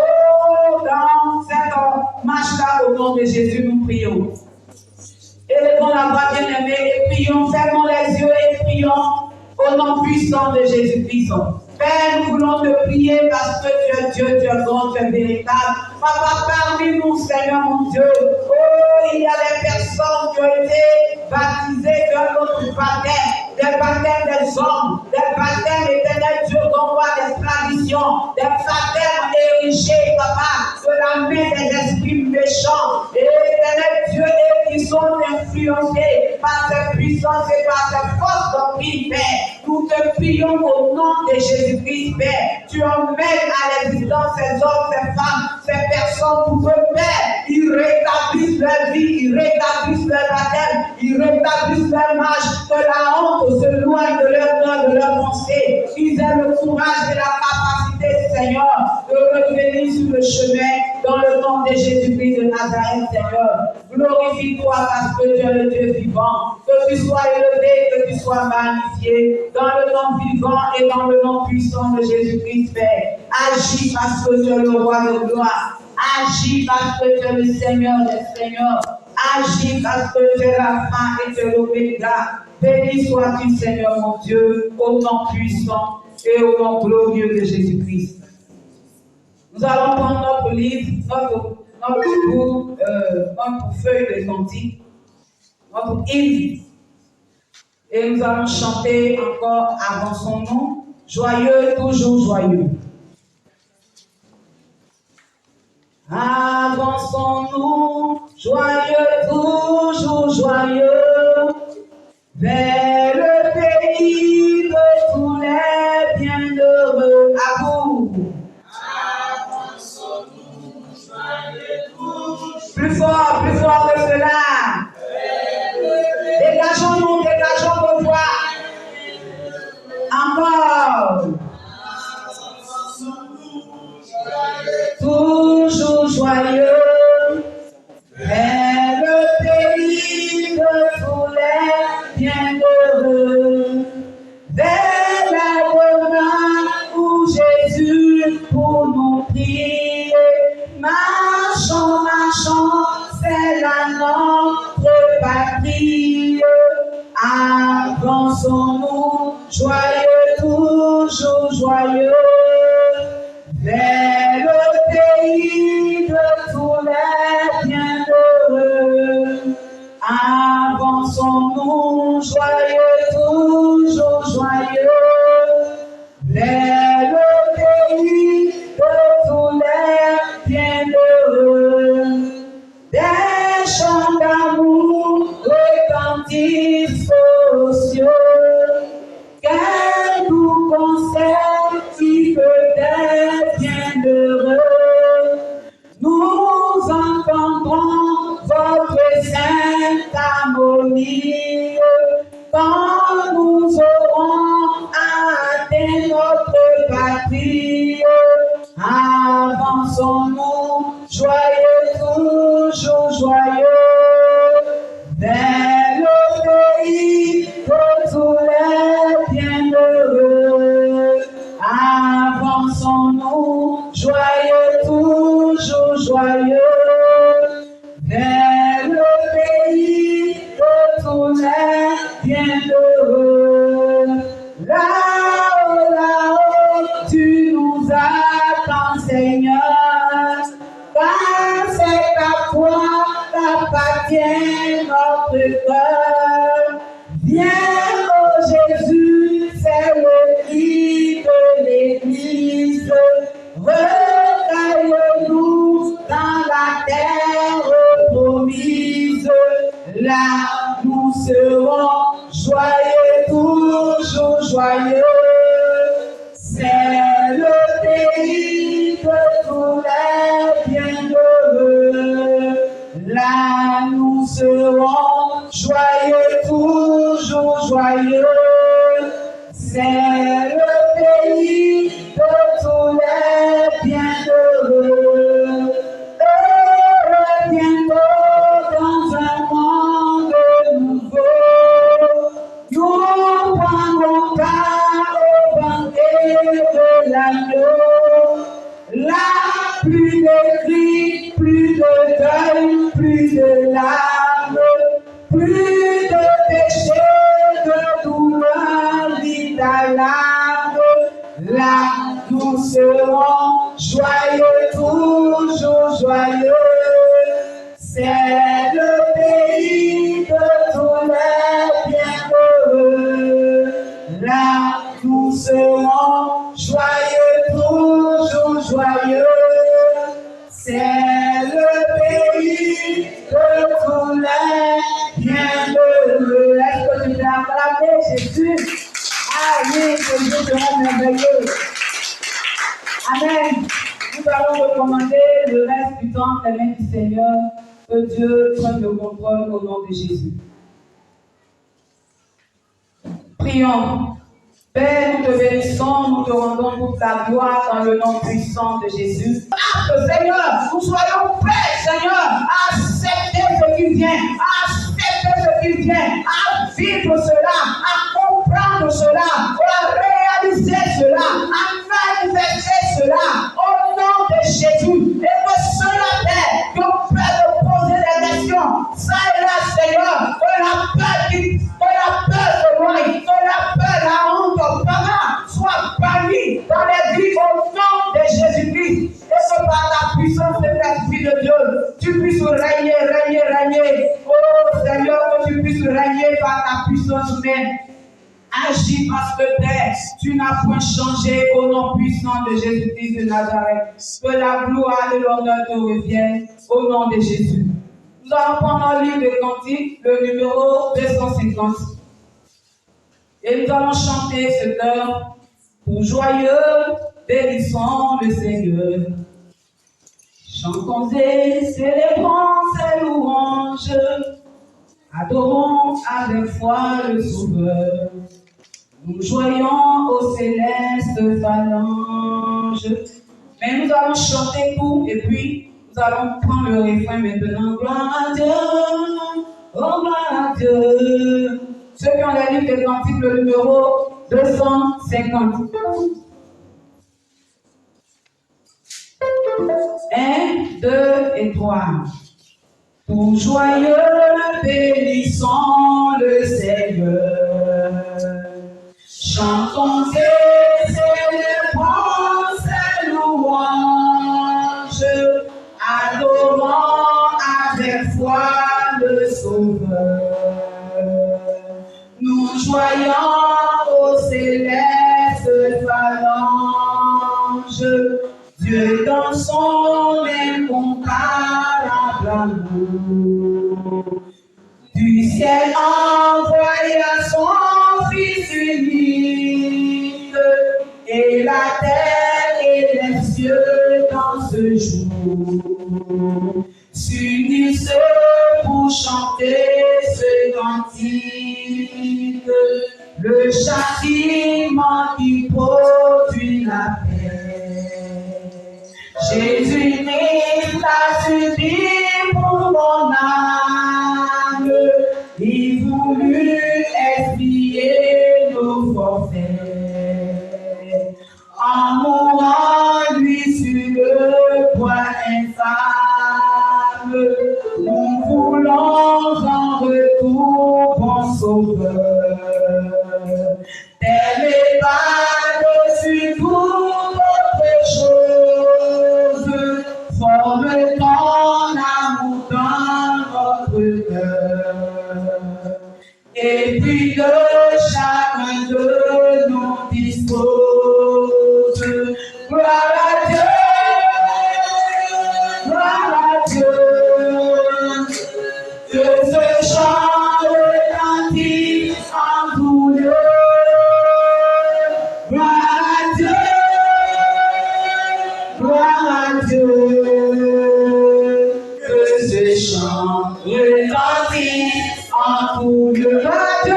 dans cette marche-là, au nom de Jésus, nous prions. Élevons la voix bien-aimée et prions, fermons les yeux et prions au nom puissant de Jésus-Christ. Père, nous voulons te prier parce que tu es Dieu, tu es bon, tu es véritable. Papa, parmi nous, Seigneur mon Dieu, oh, il y a des personnes qui ont été baptisées de notre baptême, des baptêmes des hommes, des baptêmes éternels, Dieu, qu'on voit des traditions, des baptêmes érigés, papa, de la main des esprits méchants. Et éternel Dieu, et qui sont influencés par ces puissances et par ces forces doctrines, Père. Nous te prions au nom de Jésus-Christ, Père. Tu emmènes à l'existence ces hommes, ces femmes, ces personnes pour que, Père, ils rétablissent leur vie, ils rétablissent leur baptême, ils rétablissent leur marche, que la honte se loigne de leur cœur, de leur pensée. Ils aient le courage et la capacité, Seigneur, de revenir sur le chemin dans le nom de Jésus-Christ de Nazareth, Seigneur. Glorifie-toi parce que tu es le Dieu vivant. Que tu sois élevé, que tu sois magnifié dans le nom vivant et dans le nom puissant de Jésus-Christ, Père. Agis parce que tu es le roi de gloire. Agis parce que tu es le Seigneur des Seigneurs. Agis parce que tu es la fin et tu es l'oméga. Béni sois-tu, Seigneur mon Dieu, au nom puissant et au nom glorieux de Jésus-Christ. Nous allons prendre notre livre, notre feuille de cantique, notre hymne, et nous allons chanter encore Avançons-nous, joyeux, toujours joyeux. Avançons-nous, joyeux, toujours joyeux, vers le pays de tous les bienheureux. À vous. Plus fort que cela. Dégageons-nous, dégageons nos voix. Encore. Toujours joyeux, vers le pays de tous les bienheureux, vers la demeure où Jésus pour nous prier. Marchons, marchons, c'est la notre patrie. Avançons-nous, joyeux, toujours joyeux, vers le pays de tous les bienheureux. Avançons-nous, joyeux, toujours joyeux, bénie. Quand nous aurons atteint notre patrie, avançons-nous, joyeux, toujours joyeux, vers le pays de tous les bienheureux. Avançons-nous, joyeux, toujours joyeux, vers le pays de tous les bienheureux. Là-haut, là-haut, tu nous attends, Seigneur, car c'est à toi qu'appartient notre cœur. Viens, oh Jésus, c'est le cri de l'Église. Recueille-nous dans la terre promise. Là, nous serons joyeux, toujours joyeux. C'est le pays de tous les bienheureux. Là, nous serons joyeux, toujours joyeux. C'est le pays de tous les bienheureux. Heureux bientôt dans un monde nouveau, nous prendrons part au banquet de l'agneau. Là, plus de cris, plus de deuil, plus de larmes, plus de péché, de douleur, ni d'alarme. Là, nous serons joyeux, toujours joyeux. C'est le pays de tous les bienheureux. Là, nous serons joyeux, toujours joyeux. C'est le pays de tous les bienheureux. Est-ce que tu t'as acclamé Jésus? Ah oui, que Dieu sera merveilleux. Amen. Nous allons recommander le reste du temps dans les mains du Seigneur. Que Dieu prenne le contrôle au nom de Jésus. Prions. Père, nous te bénissons, nous te rendons toute la gloire dans le nom puissant de Jésus. Seigneur, nous soyons prêts, Seigneur, à accepter ce qui vient, à accepter ce qui vient, à vivre cela, à comprendre cela, à réaliser cela, à manifester cela au nom de Jésus. Et que cela Père, qu'on puisse poser des questions, ça et là, Seigneur, que la peur de moi, que la peur, la honte, soit bannie dans les vies au nom de Jésus-Christ. Et que par la puissance de l'Esprit de Dieu, tu puisses régner. Oh Seigneur, que tu puisses régner par ta puissance humaine. Agis parce que Père, tu n'as point changé au nom puissant de Jésus-Christ de Nazareth. Que la gloire et l'honneur te reviennent au nom de Jésus. Nous allons prendre un livre de cantiques, le numéro 250. Et nous allons chanter ce cœur. Pour joyeux, bénissons le Seigneur. Chantons et célébrons ses louanges. Adorons avec foi le Sauveur. Nous joyons aux célestes phalanges. Mais nous allons chanter tout et puis nous allons prendre le refrain maintenant. Gloire à Dieu, oh gloire à Dieu. Ceux qui ont la livre des cantiques, le numéro 250. 1, 2 et 3. Pour joyeux, bénissons le Seigneur. Chantons et célébrons ses louanges. Adorons avec foi le Sauveur. Nous joyons aux célestes phalanges. Dieu dans son incomparable amour, du ciel envoya son Fils unique, et la terre et les cieux dans ce jour s'unissent pour chanter ce cantique. le châtiment qui produit la paix. Jésus-Christ a subi pour mon âme, il voulut expier nos forfaits. En mourant lui sur le bois infâme, nous voulons en retour bon sauveur. Tel est par-dessus toute autre chose, forme ton amour dans notre cœur. Et puis de chacun de nous dispose. Gloire à Dieu, gloire à Dieu, que ce chant retentit en tout lieu. Gloire à Dieu, que ce chant retentit en tout lieu. Gloire à Dieu,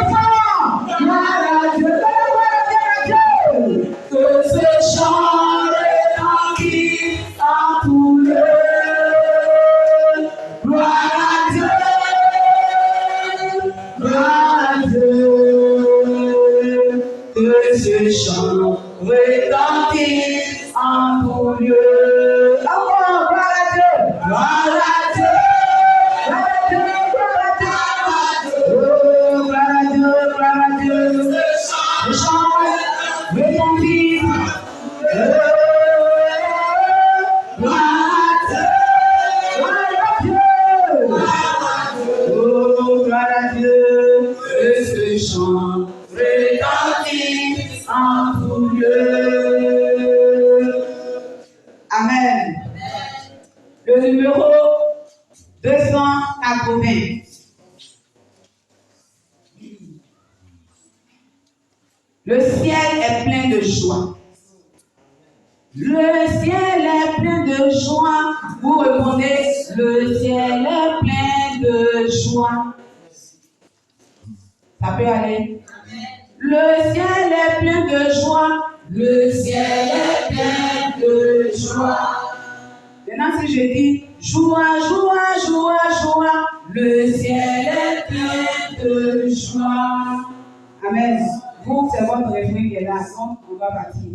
encore. Gloire à Dieu. Que ce chant retentit en tout lieu. Gloire à Dieu, gloire à Dieu. Que ce chant retentit en tout lieu. Encore, gloire à Dieu, gloire à Dieu. Amen. Le numéro 280. Le ciel est plein de joie. Le ciel est plein de joie. Vous répondez, le ciel est plein de joie. Ça peut aller. Le ciel est plein de joie. Le ciel est plein de joie. Maintenant, si je dis joie, joie, joie, joie, le ciel est plein de joie. Amen. Vous, c'est votre refrain qui est là, donc on va partir.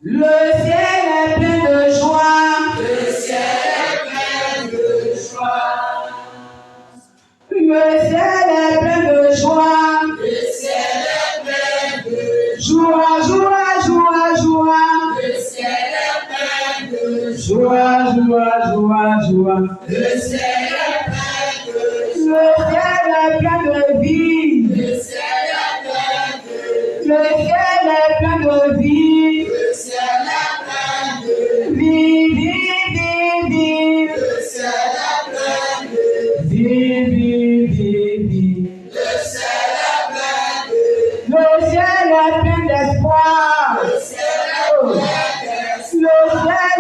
Le ciel est plein de joie. Le ciel est plein de joie. Le ciel est plein de joie. Le ciel est plein de joie. Joie, joie, joie. Le ciel est plein de joie. Joie, joie, joie. Le ciel est plein de joie. Le ciel est plein de vie. Le ciel est plein de Le ciel est plein de vie. Le ciel est plein de vie, vie, vie, vie. Le ciel est plein de vie, vie, vie, vie. Le ciel est plein de Le ciel est plein d'espoir. Le ciel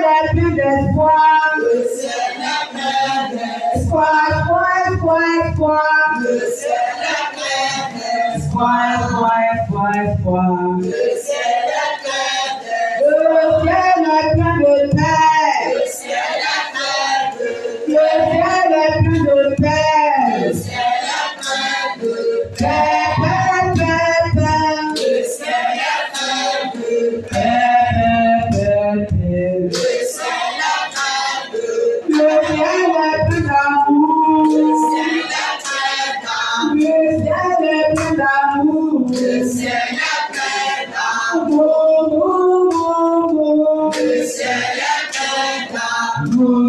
est plein d'espoir. Le ciel est plein d'espoir. Espoir, espoir, espoir. Le ciel est plein d'espoir. Espoir, espoir, espoir. Le ciel est plein d'espoir. Le ciel est plein de paix. Le ciel est plein de Le ciel est plein de paix. Le ciel est plein de paix, paix, paix, paix. Le ciel est plein de paix, paix, paix, paix. Le ciel est plein de Le ciel est plein d'amour. Le ciel est plein d'amour. Le ciel est plein d'amour. Le ciel est plein d'amour. Le ciel est plein d'amour.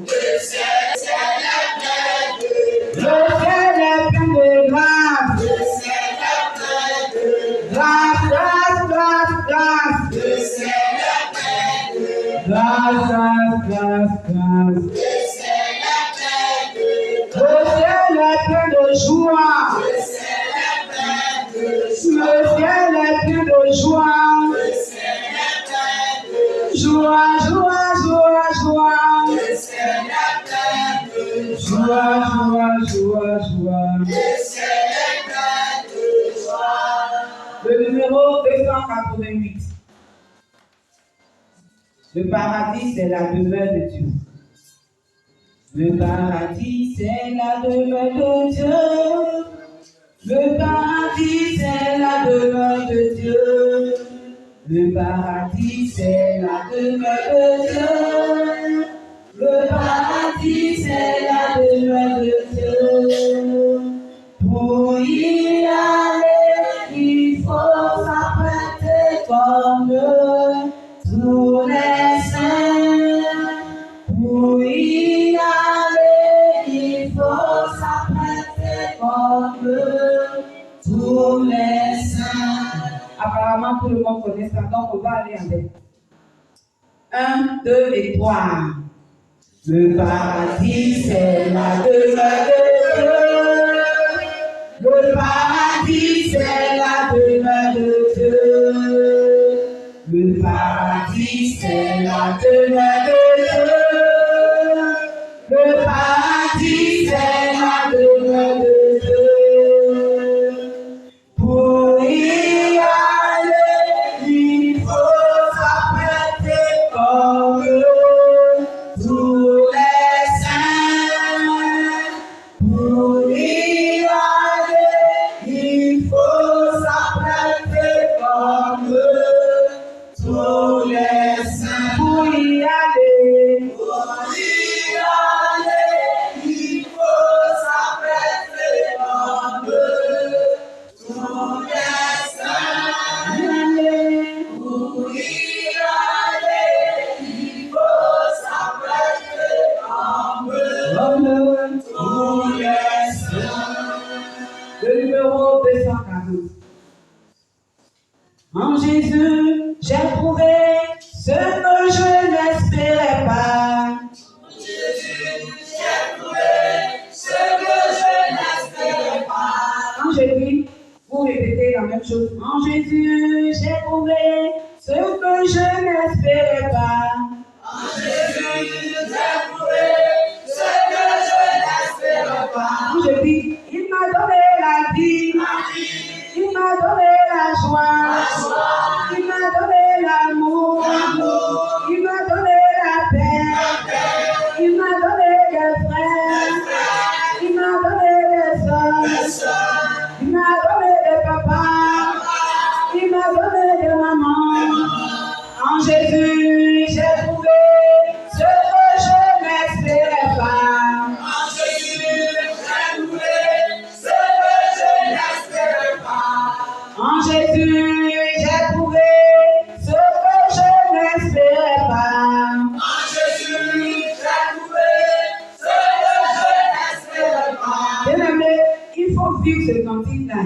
Le ciel est plein de Le ciel est plein de grâce. Le ciel est plein de grâce, grâce, grâce, grâce. Le ciel est plein de grâce, grâce, grâce, grâce. Le ciel est plein de Le ciel est plein de joie. Le ciel est plein de Le ciel est plein de joie. Le ciel est plein de joie, joie, joie, joie. Le ciel est plein Joie, joie, joie, joie. Le ciel est plein de joie. Le numéro 288. Le paradis, c'est la demeure de Dieu. Le paradis, c'est la demeure de Dieu. Le paradis, c'est la demeure de Dieu. Le paradis, c'est la demeure de Dieu. Le paradis, c'est la demeure de Dieu. Pour y aller, il faut s'apprêter comme tous les saints. Pour y aller, il faut s'apprêter comme tous les saints. Apparemment, tout le monde connaît ça, donc on va aller avec. 1, 2 et 3. Le paradis, c'est la demeure de Dieu. Le paradis, c'est la demeure de Dieu. Le paradis, c'est la demeure de Dieu. Le paradis, c'est la demeure de Dieu. Pour y aller, il faut s'apprêter comme tous les saints. Pour y aller, il faut s'apprêter comme tous les saints. Pour y aller, il faut s'apprêter comme tous les saints. Pour y aller, il faut s'apprêter comme tous les saints. Le numéro 240. En Jésus, j'ai trouvé ce que je n'espérais pas. En Jésus, j'ai trouvé ce que je n'espérais pas. Quand je dis, vous répétez la même chose. En Jésus, j'ai trouvé ce que je n'espérais pas. En Jésus, j'ai trouvé ce que je n'espérais pas. Quand je dis, il m'a donné la vie, il m'a donné la joie, il m'a donné l'amour, il m'a donné la paix, il m'a donné des frères, il m'a donné des soeurs, il m'a donné des papas, il m'a donné des mamans. En Jésus, j'ai trouvé ce que je n'espérais pas. En Jésus, j'ai trouvé ce que je n'espérais pas. En Jésus, j'ai trouvé ce que je n'espérais pas. En Jésus, j'ai trouvé ce que je n'espérais pas. Bien aimé, il faut vivre ce cantique-là.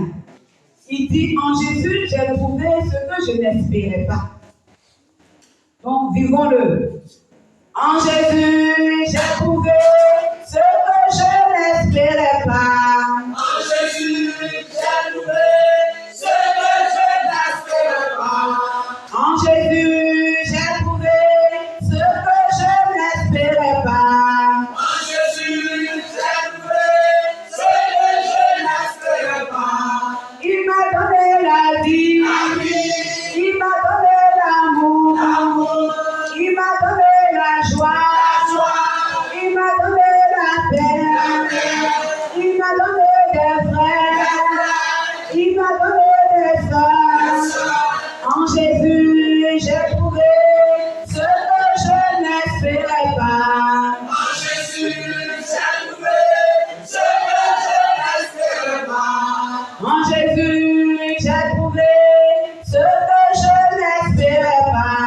Il dit, en Jésus, j'ai trouvé ce que je n'espérais pas. Donc, vivons-le. En Jésus, j'ai trouvé ce que je n'espérais pas. En Jésus, j'ai trouvé ce que je n'espérais pas. En Jésus, j'ai trouvé ce que je n'espérais pas. En Jésus, j'ai trouvé ce que je n'espérais pas. Il m'a donné la vie, il m'a donné l'amour, il m'a donné la joie, il m'a donné la paix, il m'a donné des frères, il m'a donné des soeurs. En Jésus, j'ai trouvé ce que je n'espérais pas. En Jésus, j'ai trouvé ce que je n'espérais pas. En Jésus, j'ai trouvé ce que je n'espérais pas.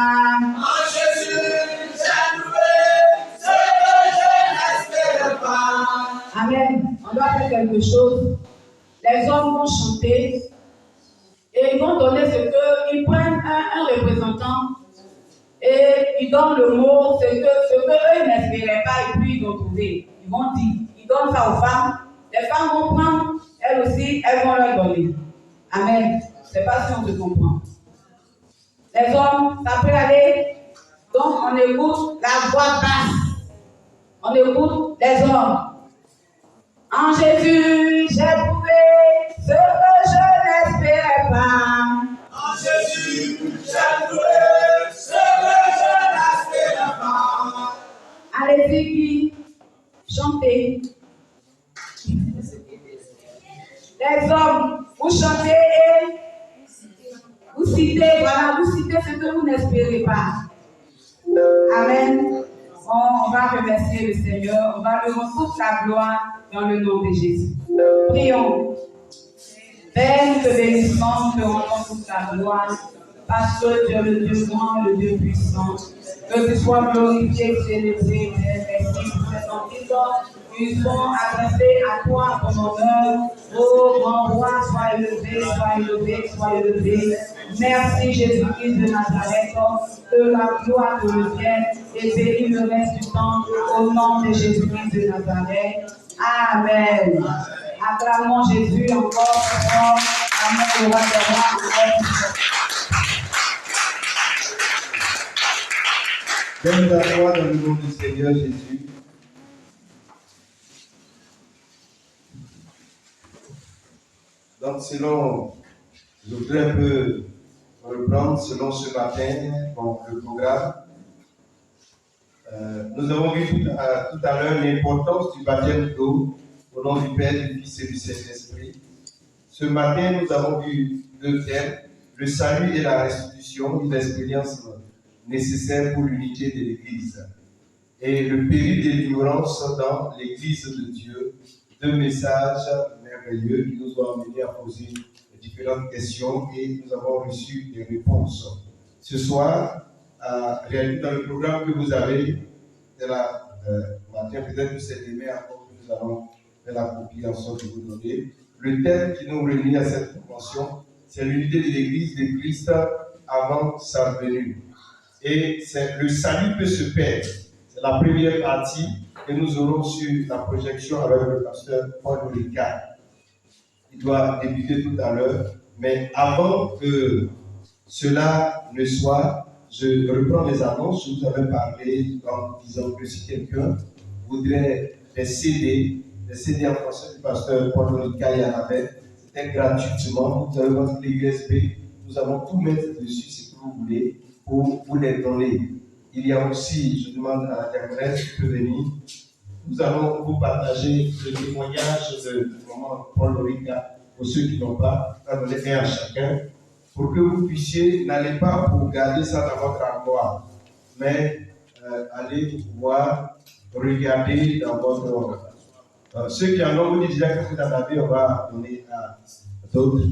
En Jésus, j'ai trouvé ce que je n'espérais pas. Amen. On doit faire quelque chose. Les hommes vont chanter et ils vont donner ce que, ils prennent un représentant et ils donnent le mot, ce que eux n'espéraient pas et puis ils vont trouver. Ils vont dire, ils donnent ça aux femmes. Les femmes vont prendre, elles aussi, elles vont leur donner. Amen. C'est pas si on se comprend. Les hommes, ça peut aller. Donc on écoute la voix basse. On écoute les hommes. En Jésus, j'ai trouvé ce que je n'espérais pas. En Jésus, j'ai trouvé ce que je n'espérais pas. Allez-y, qui chantez. Les hommes, vous chantez et vous citez, voilà, vous citez ce que vous n'espérez pas. Amen. On va remercier le Seigneur, on va lui rendre toute la gloire dans le nom de Jésus. Prions. Père, nous te bénissons, nous te rendons toute la gloire, parce que tu es le Dieu grand, le Dieu puissant. Que tu sois glorifié, célébré, Père, merci pour cet antidote. Ils sont adressés à toi en ton honneur. Oh, grand roi, sois élevé, sois élevé, sois élevé. Merci Jésus-Christ de Nazareth, que la gloire te revienne et bénis le reste du temps au nom de Jésus-Christ de Nazareth. Amen. Acclamons Jésus encore fort. Amen. Le roi des rois encore. Donne la gloire dans le nom du Seigneur Jésus. Donc, je voudrais un peu reprendre selon ce matin, le programme. Nous avons vu tout à l'heure l'importance du baptême d'eau au nom du Père, du Fils et du Saint-Esprit. Ce matin, nous avons vu deux thèmes, le salut et la restitution, une expérience nécessaire pour l'unité de l'Église. Et le péril de l'ignorance dans l'Église de Dieu, deux messages merveilleux qui nous ont amenés à poser différentes questions et nous avons reçu des réponses. Ce soir, dans le programme que vous avez de la matin, peut-être que c'est demain encore que nous allons faire la copie en sorte de vous donner. Le thème qui nous réunit à cette convention, c'est l'unité de l'Église de Christ avant sa venue. Et le salut peut se perdre. C'est la première partie que nous aurons sur la projection avec le pasteur Paul Ricard. Il doit débuter tout à l'heure, mais avant que cela ne soit, je reprends les annonces. Je vous avais parlé en disant que si quelqu'un voudrait des CD en français du pasteur Paul Ricard, il y en avait, c'était gratuitement. Vous avez votre clé USB, nous allons tout mettre dessus si vous voulez pour vous les donner. Il y a aussi, je demande à Internet qui peut venir, nous allons vous partager le témoignage de maman Paul Ricard pour ceux qui n'ont pas, on va donner un à chacun, pour que vous puissiez, n'allez pas pour garder ça dans votre armoire, mais allez pouvoir regarder dans votre. Ceux qui en ont, vous dites déjà que vous en avez, on va donner à d'autres.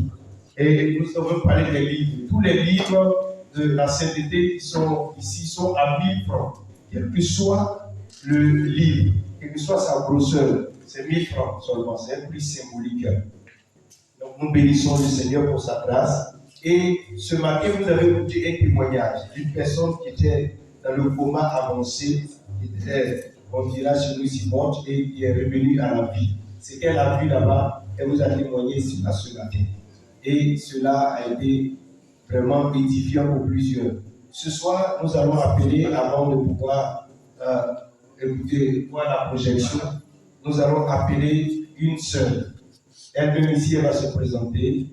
Et nous avons parlé des livres. Tous les livres de la sainteté qui sont ici sont à 1000 francs. Quel que soit le livre, quelle que soit sa grosseur, c'est 1000 francs seulement. C'est un prix symbolique. Donc nous bénissons le Seigneur pour sa grâce. Et ce matin, vous avez écouté un témoignage d'une personne qui était dans le coma avancé, qui était, on dira chez nous ici, morte et qui est revenue à la vie. Ce qu'elle a vu là-bas, elle vous a témoigné à ce matin. Et cela a été vraiment édifiant pour plusieurs. Ce soir, nous allons appeler, avant de pouvoir écouter, voir la projection, nous allons appeler une sœur. Elle vient ici, elle va se présenter.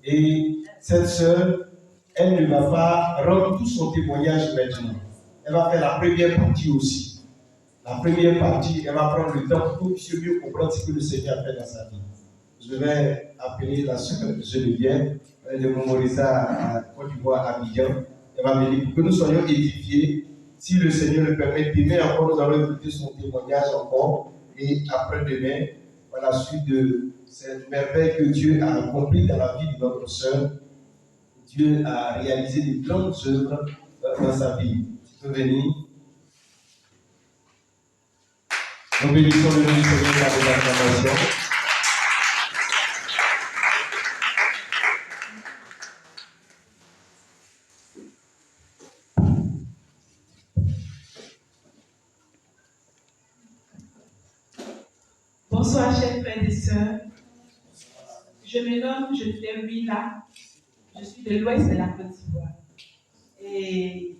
Et cette sœur, elle ne va pas rendre tout son témoignage maintenant. Elle va faire la première partie aussi. La première partie, elle va prendre le temps pour mieux comprendre ce que le Seigneur a fait dans sa vie. Je vais appeler la sœur Geneviève de Momorisa à Côte d'Ivoire, à Abidjan. Elle va venir pour que nous soyons édifiés. Si le Seigneur le permet, demain encore, nous allons écouter son témoignage encore. Et après-demain, à la suite de cette merveille que Dieu a accomplie dans la vie de notre sœur, Dieu a réalisé des grandes œuvres dans sa vie. Tu peux venir. Nous bénissons le nom du Seigneur par les acclamations. Bonsoir, chers frères et sœurs. Je me nomme Geneviève Willa. Je suis de l'ouest de la Côte d'Ivoire. Et